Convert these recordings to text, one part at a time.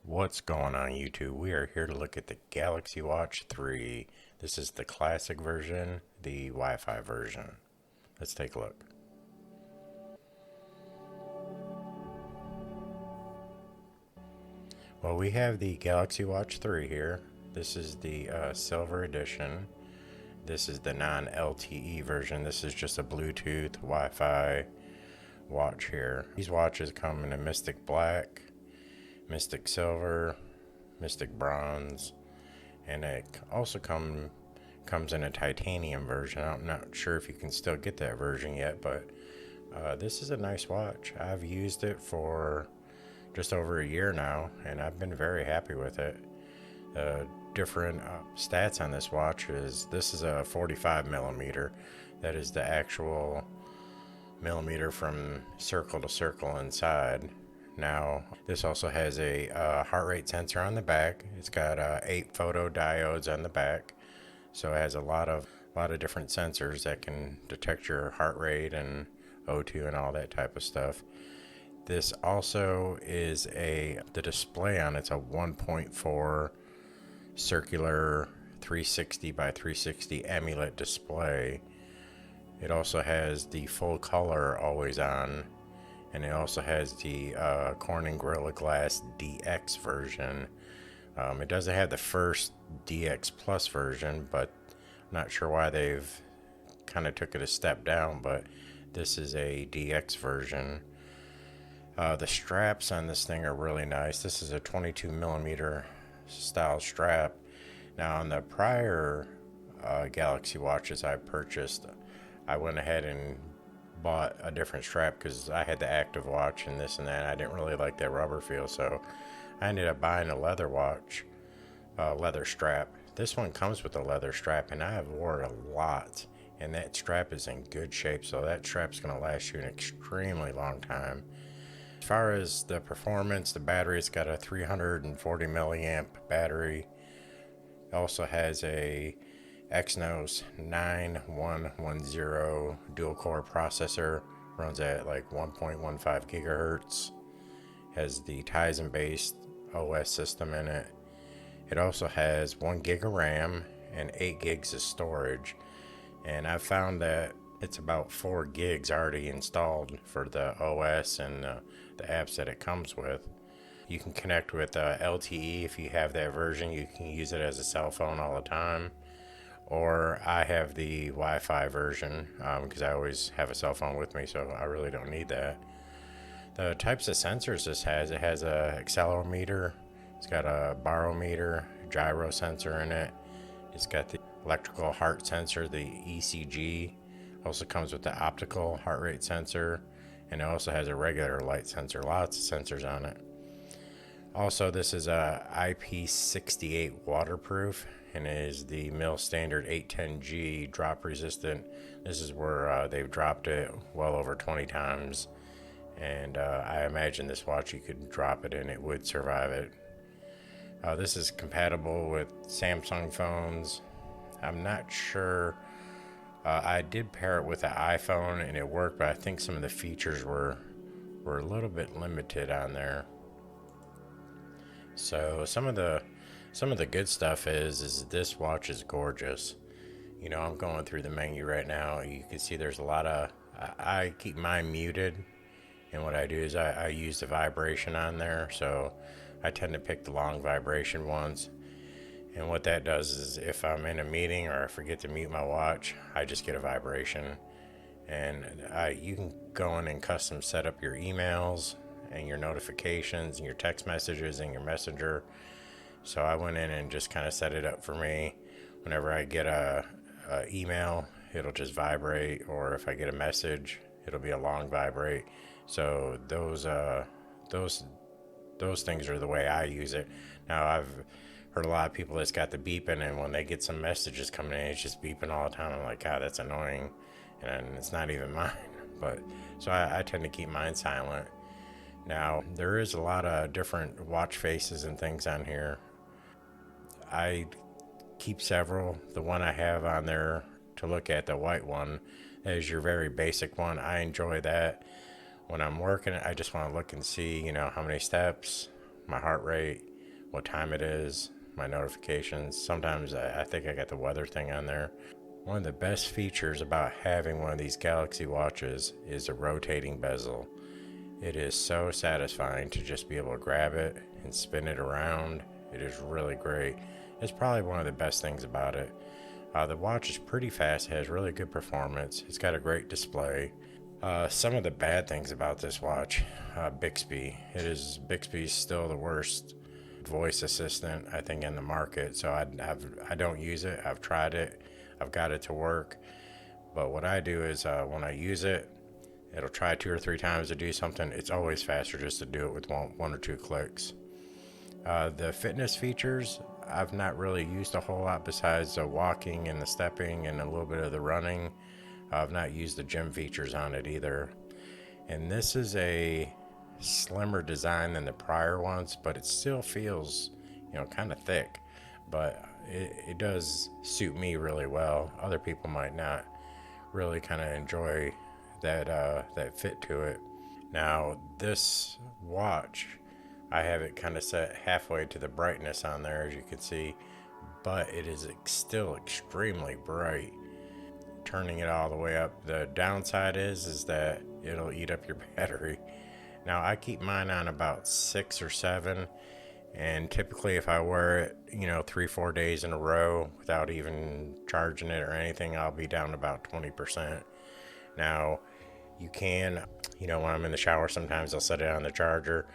What's going on YouTube? We are here to look at the Galaxy Watch 3. This is the classic version, the Wi-Fi version. Let's take a look. Well, we have the Galaxy Watch 3 here. This is the silver edition. This is the non-LTE version. This is just a Bluetooth Wi-Fi watch here. These watches come in a Mystic Black, Mystic Silver, Mystic Bronze, and it also comes in a titanium version. I'm not sure if you can still get that version yet, but this is a nice watch. I've used it for just over a year now, and I've been very happy with it. Different stats on this watch is this is a 45 millimeter. That is the actual millimeter from circle to circle inside. Now, this also has a heart rate sensor on the back. It's got 8 photodiodes on the back, so it has a lot of different sensors that can detect your heart rate and O2 and all that type of stuff. This also is the display on it's a 1.4 circular 360 by 360 AMOLED display. It also has the full color always on, and it also has the Corning Gorilla Glass DX version. It doesn't have the first DX Plus version, but I'm not sure why they've kind of took it a step down, but this is a DX version. The straps on this thing are really nice. This is a 22 millimeter style strap. Now on the prior Galaxy watches I purchased, I went ahead and bought a different strap because I had the active watch and this and that. I didn't really like that rubber feel, so I ended up buying a leather watch, leather strap. This one comes with a leather strap, and I have wore it a lot, and that strap is in good shape, so that strap's going to last you an extremely long time. As far as the performance, the battery, it's got a 340 milliamp battery. It also has a Exynos 9110 dual core processor, runs at like 1.15 gigahertz, has the Tizen based OS system in it. It also has 1 gig of RAM and 8 gigs of storage, and I found that it's about 4 gigs already installed for the OS and the apps that it comes with. You can connect with LTE if you have that version. You can use it as a cell phone all the time. Or I have the Wi-Fi version because I always have a cell phone with me, so I really don't need that. The types of sensors this has, it has a accelerometer, it's got a barometer, gyro sensor in it. It's got the electrical heart sensor, the ECG. Also comes with the optical heart rate sensor, and it also has a regular light sensor. Lots of sensors on it. Also, this is a IP68 waterproof, and it is the mil standard 810G drop resistant. This is where they've dropped it well over 20 times, and I imagine this watch you could drop it and it would survive it. This is compatible with Samsung phones. I'm not sure. I did pair it with an iPhone and it worked, but I think some of the features were a little bit limited on there. So some of the good stuff is this watch is gorgeous. You know, I'm going through the menu right now. You can see there's a lot of, I keep mine muted, and what I do is I use the vibration on there, so I tend to pick the long vibration ones. And what that does is if I'm in a meeting or I forget to mute my watch, I just get a vibration. And you can go in and custom set up your emails and your notifications and your text messages and your messenger. So I went in and just kind of set it up for me. Whenever I get a email, it'll just vibrate, or if I get a message, it'll be a long vibrate. So those things are the way I use it. Now I've heard a lot of people that's got the beeping, and when they get some messages coming in, it's just beeping all the time. I'm like, God, that's annoying, and it's not even mine. But so I tend to keep mine silent. Now, there is a lot of different watch faces and things on here. I keep several. The one I have on there to look at, the white one, that is your very basic one. I enjoy that. When I'm working, I just want to look and see, how many steps, my heart rate, what time it is, my notifications. Sometimes I think I got the weather thing on there. One of the best features about having one of these Galaxy watches is a rotating bezel. It is so satisfying to just be able to grab it and spin it around. It is really great. It's probably one of the best things about it. The watch is pretty fast, has really good performance. It's got a great display. Some of the bad things about this watch, Bixby. Bixby's still the worst voice assistant I think in the market. So I don't use it. I've tried it. I've got it to work. But what I do is when I use it, it'll try 2 or 3 times to do something. It's always faster just to do it with one or 2 clicks. The fitness features, I've not really used a whole lot besides the walking and the stepping and a little bit of the running. I've not used the gym features on it either. And this is a slimmer design than the prior ones, but it still feels, kind of thick. But it does suit me really well. Other people might not really kind of enjoy that fit to it. Now, this watch, I have it kind of set halfway to the brightness on there, as you can see, but it is still extremely bright. Turning it all the way up, the downside is that it'll eat up your battery. Now, I keep mine on about 6 or 7, and typically if I wear it 3-4 days in a row without even charging it or anything, I'll be down about 20%. Now, you can, when I'm in the shower, sometimes I'll set it on the charger,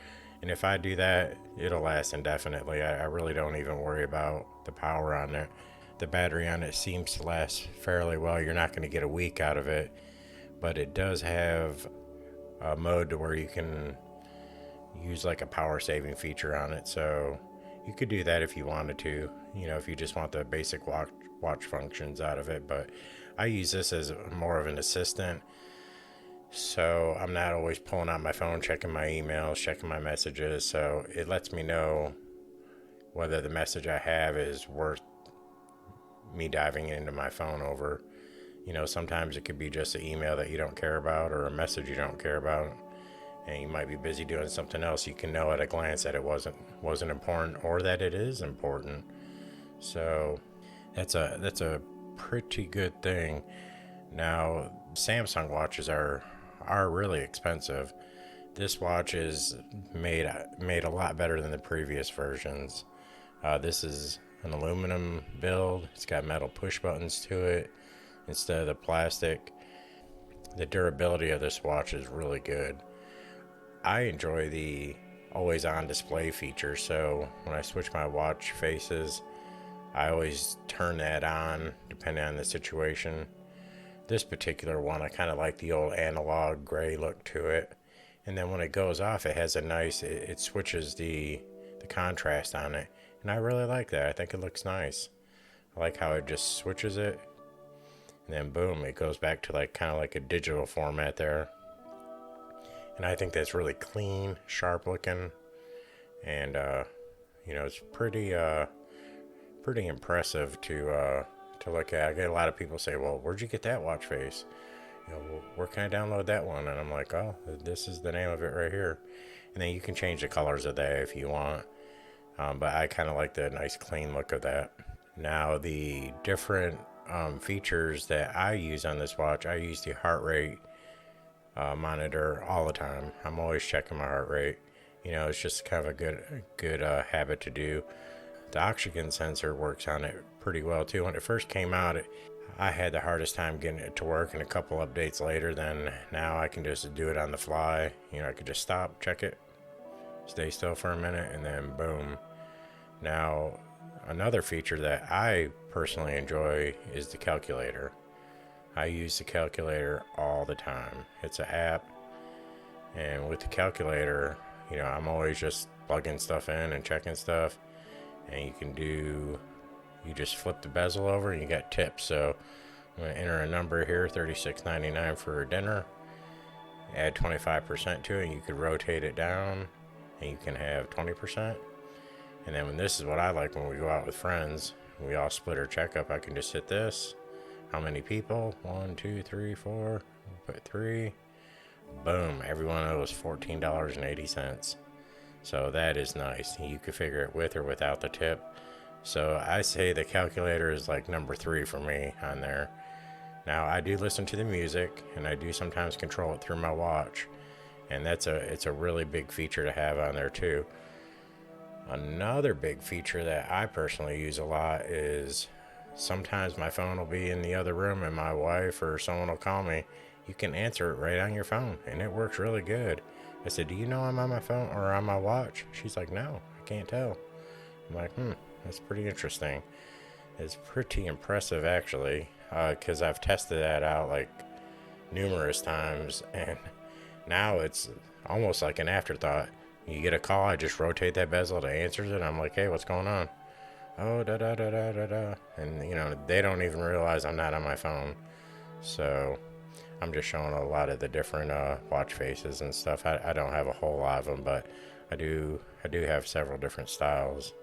and if I do that, it'll last indefinitely. I really don't even worry about the power on it. The battery on it seems to last fairly well. You're not going to get a week out of it, but it does have a mode to where you can use like a power saving feature on it. So you could do that if you wanted to, if you just want the basic watch functions out of it. But I use this as more of an assistant. So I'm not always pulling out my phone, checking my emails, checking my messages. So it lets me know whether the message I have is worth me diving into my phone over. Sometimes it could be just an email that you don't care about or a message you don't care about, and you might be busy doing something else. You can know at a glance that it wasn't important, or that it is important. So that's a pretty good thing. Now, Samsung watches are really expensive. This watch is made a lot better than the previous versions. This is an aluminum build. It's got metal push buttons to it instead of the plastic. The durability of this watch is really good. I enjoy the always on display feature, so when I switch my watch faces, I always turn that on depending on the situation. This particular one, I kind of like the old analog gray look to it, and then when it goes off, it has a nice, it switches the contrast on it, and I really like that. I think it looks nice. I like how it just switches it, and then boom, it goes back to kind of like a digital format there. And I think that's really clean, sharp looking, and it's pretty impressive to look at. I get a lot of people say, "Well, where'd you get that watch face? Where can I download that one?" And I'm like, "Oh, this is the name of it right here." And then you can change the colors of that if you want. But I kind of like the nice clean look of that. Now, the different features that I use on this watch, I use the heart rate monitor all the time. I'm always checking my heart rate. It's just kind of a good habit to do. The oxygen sensor works on it pretty well too. When it first came out, I had the hardest time getting it to work, and a couple updates later, then now I can just do it on the fly. I could just stop, check it, stay still for a minute, and then boom. Now, another feature that I personally enjoy is the calculator. I use the calculator all the time. It's an app, and with the calculator, I'm always just plugging stuff in and checking stuff, and you just flip the bezel over and you got tips. So I'm going to enter a number here, $36.99 for dinner, add 25% to it, and you could rotate it down and you can have 20%. And then this is what I like when we go out with friends, we all split our checkup. I can just hit this. How many people? 1, 2, 3, 4. Put 3. Boom. Every one of those $14.80. So that is nice. You can figure it with or without the tip. So I say the calculator is like number 3 for me on there. Now I do listen to the music, and I do sometimes control it through my watch, and it's a really big feature to have on there too. Another big feature that I personally use a lot is sometimes my phone will be in the other room and my wife or someone will call me. You can answer it right on your phone, and it works really good. I said, do you know I'm on my phone or on my watch? She's like, no, I can't tell. I'm like, that's pretty interesting. It's pretty impressive, actually, because I've tested that out like numerous times, and now it's almost like an afterthought. You get a call, I just rotate that bezel to answers it. I'm like, hey, what's going on? Oh, da da da da da da. And, they don't even realize I'm not on my phone. So I'm just showing a lot of the different watch faces and stuff. I don't have a whole lot of them, but I do have several different styles.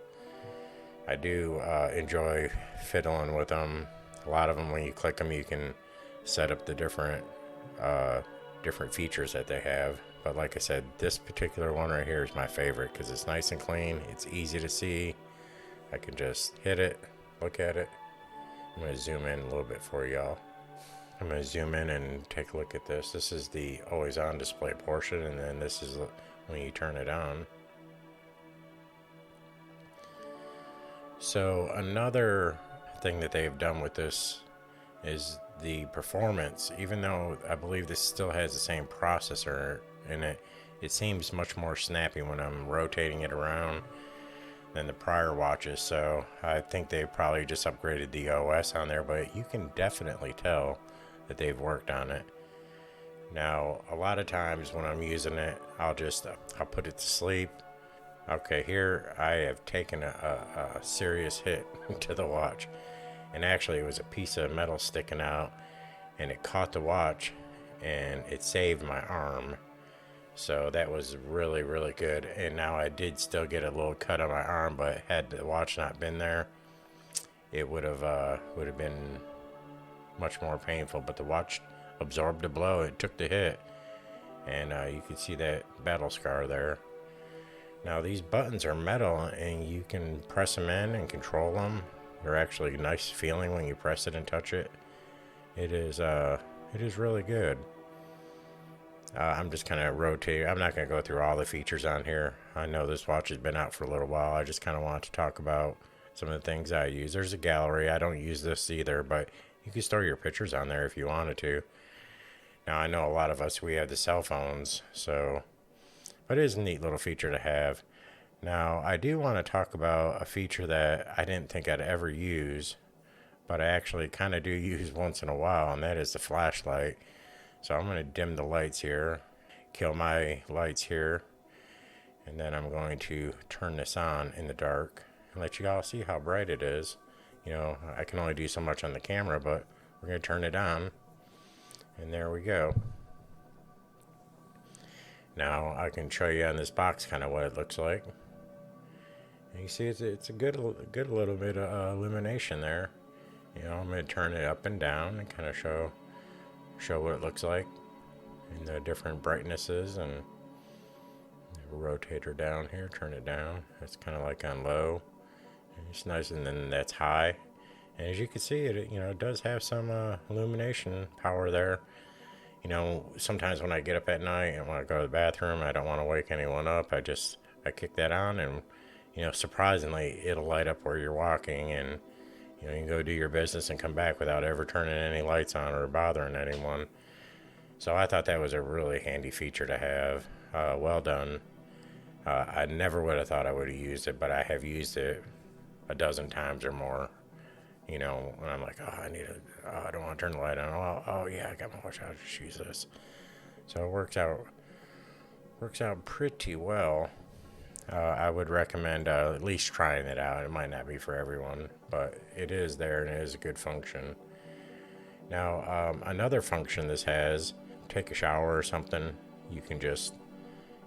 I do enjoy fiddling with them. A lot of them, when you click them, you can set up the different features that they have. But like I said, this particular one right here is my favorite because it's nice and clean. It's easy to see. I can just hit it, look at it. I'm going to zoom in a little bit for y'all. I'm going to zoom in and take a look at this. This is the always on display portion, and then this is when you turn it on. So another thing that they've done with this is the performance. Even though I believe this still has the same processor in it, it seems much more snappy when I'm rotating it around than the prior watches. So I think they probably just upgraded the OS on there, but you can definitely tell that they've worked on it. Now, a lot of times when I'm using it, I'll put it to sleep. Okay, here I have taken a serious hit to the watch, and actually it was a piece of metal sticking out, and it caught the watch, and it saved my arm. So that was really, really good. And now I did still get a little cut on my arm, but had the watch not been there, it would have been much more painful. But the watch absorbed the blow. It took the hit, and you can see that battle scar there. Now these buttons are metal, and you can press them in and control them. They're actually a nice feeling when you press it and touch it. It is really good. I'm just kind of rotating. I'm not going to go through all the features on here. I know this watch has been out for a little while. I just kind of want to talk about some of the things I use. There's a gallery. I don't use this either, but you can store your pictures on there if you wanted to. Now, I know a lot of us, we have the cell phones, but it is a neat little feature to have. Now, I do want to talk about a feature that I didn't think I'd ever use, but I actually kind of do use once in a while, and that is the flashlight. So I'm going to dim the lights here, kill my lights here, and then I'm going to turn this on in the dark and let you all see how bright it is. I can only do so much on the camera, but we're going to turn it on, and there we go. Now I can show you on this box kind of what it looks like. And you see it's a good little bit of illumination there. I'm going to turn it up and down and kind of show what it looks like in the different brightnesses, and rotate her down here, turn it down. It's kind of like on low, and it's nice, and then that's high. And as you can see, it does have some illumination power there. Sometimes when I get up at night and when I go to the bathroom, I don't want to wake anyone up. I kick that on, and surprisingly, it'll light up where you're walking, and you can go do your business and come back without ever turning any lights on or bothering anyone. So I thought that was a really handy feature to have. Well done. I never would have thought I would have used it, but I have used it a dozen times or more. When I'm like, I don't want to turn the light on. Oh yeah, I got my watch. I'll just use this. So it works out pretty well. I would recommend at least trying it out. It might not be for everyone, but it is there and it is a good function. Now, another function this has, take a shower or something, you can just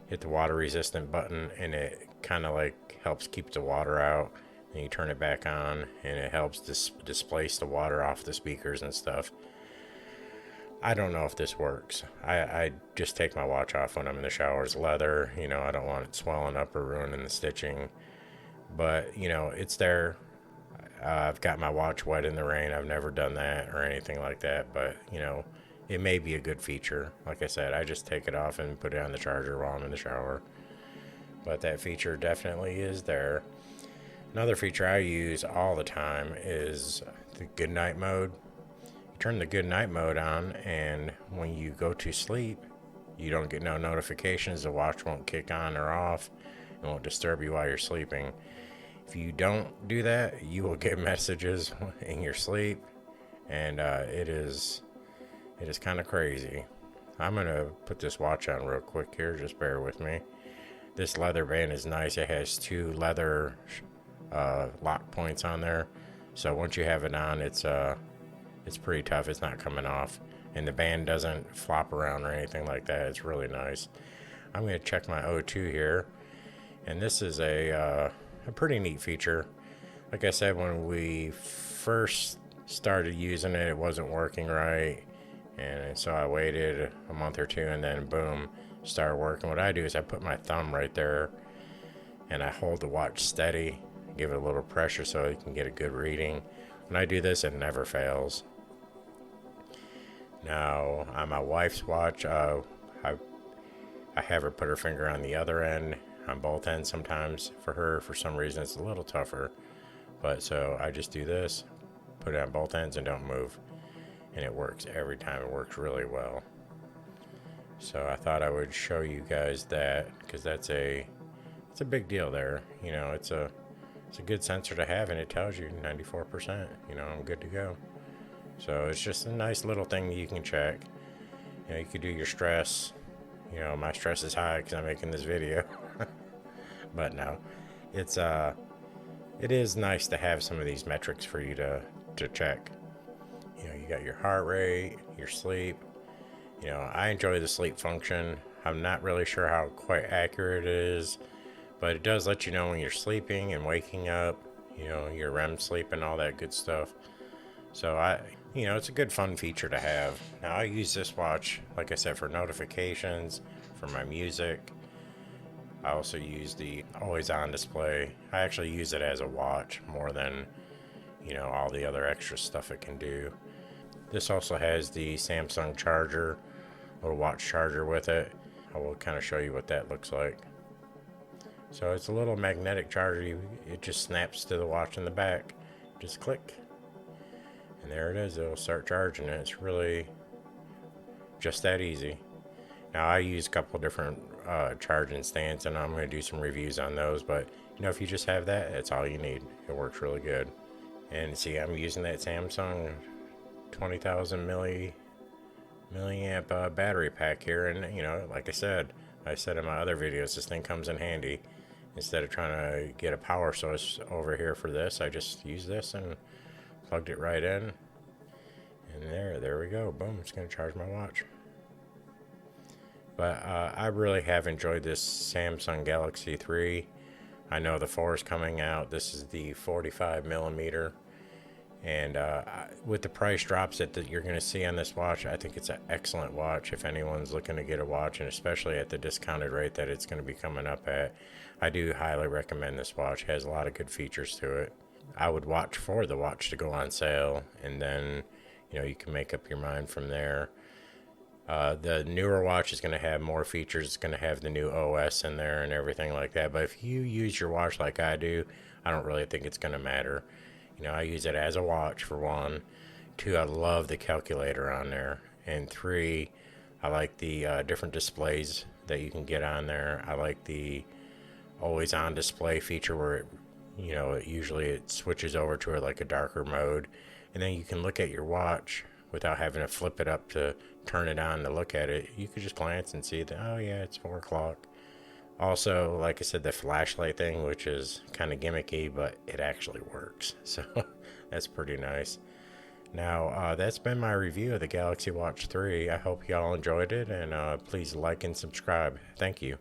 hit the water resistant button, and it kind of like helps keep the water out, and you turn it back on, and it helps displace the water off the speakers and stuff. I don't know if this works. I just take my watch off when I'm in the shower. It's leather, I don't want it swelling up or ruining the stitching. But, it's there. I've got my watch wet in the rain. I've never done that or anything like that. But, it may be a good feature. Like I said, I just take it off and put it on the charger while I'm in the shower. But that feature definitely is there. Another feature I use all the time is the good night mode. You turn the good night mode on, and when you go to sleep, you don't get no notifications. The watch won't kick on or off. It won't disturb you while you're sleeping. If you don't do that, you will get messages in your sleep, and it is kind of crazy. I'm gonna put this watch on real quick here. Just bear with me. This leather band is nice. It has two leather lock points on there, so once you have it on, it's pretty tough. It's not coming off, and the band doesn't flop around or anything like that. It's really nice. I'm gonna check my O2 here, and this is a pretty neat feature. Like I said, when we first started using it, it wasn't working right, and so I waited a month or two, and then boom, started working. What I do is I put my thumb right there, and I hold the watch steady, give it a little pressure so you can get a good reading. When I do this, it never fails. Now, on my wife's watch, I have her put her finger on the other end, on both ends sometimes. For her, for some reason, it's a little tougher. But so I just do this, put it on both ends, and don't move. And it works every time. It works really well. So I thought I would show you guys that, because it's a big deal there. It's a good sensor to have, and it tells you 94%. I'm good to go. So it's just a nice little thing that you can check. You could do your stress. My stress is high because I'm making this video. But no, it is nice to have some of these metrics for you to check. You got your heart rate, your sleep. I enjoy the sleep function. I'm not really sure how quite accurate it is, but it does let you know when you're sleeping and waking up, your REM sleep and all that good stuff. So it's a good fun feature to have. Now I use this watch, like I said, for notifications, for my music. I also use the always on display. I actually use it as a watch more than, all the other extra stuff it can do. This also has the Samsung charger, little watch charger with it. I will kind of show you what that looks like. So it's a little magnetic charger. It just snaps to the watch in the back. Just click. And there it is. It'll start charging it. It's really just that easy. Now I use a couple different charging stands, and I'm going to do some reviews on those. But if you just have that, that's all you need. It works really good. And see, I'm using that Samsung 20,000 milliamp battery pack here, and like I said in my other videos, this thing comes in handy. Instead of trying to get a power source over here for this, I just use this and plugged it right in, and there we go. Boom, it's going to charge my watch. But I really have enjoyed this Samsung Galaxy 3. I know the 4 is coming out. This is the 45 millimeter. And with the price drops that you're going to see on this watch, I think it's an excellent watch if anyone's looking to get a watch, and especially at the discounted rate that it's going to be coming up at. I do highly recommend this watch. It has a lot of good features to it. I would watch for the watch to go on sale, and then you can make up your mind from there. The newer watch is going to have more features. It's going to have the new OS in there and everything like that. But if you use your watch like I do, I don't really think it's going to matter. I use it as a watch, for one. 2, I love the calculator on there. And 3, I like the different displays that you can get on there. I like the always on display feature where it usually it switches over to like a darker mode. And then you can look at your watch without having to flip it up to turn it on to look at it. You could just glance and see that, oh yeah, it's 4 o'clock. Also, like I said, the flashlight thing, which is kind of gimmicky, but it actually works. So that's pretty nice. Now, that's been my review of the Galaxy Watch 3. I hope y'all enjoyed it, and please like and subscribe. Thank you.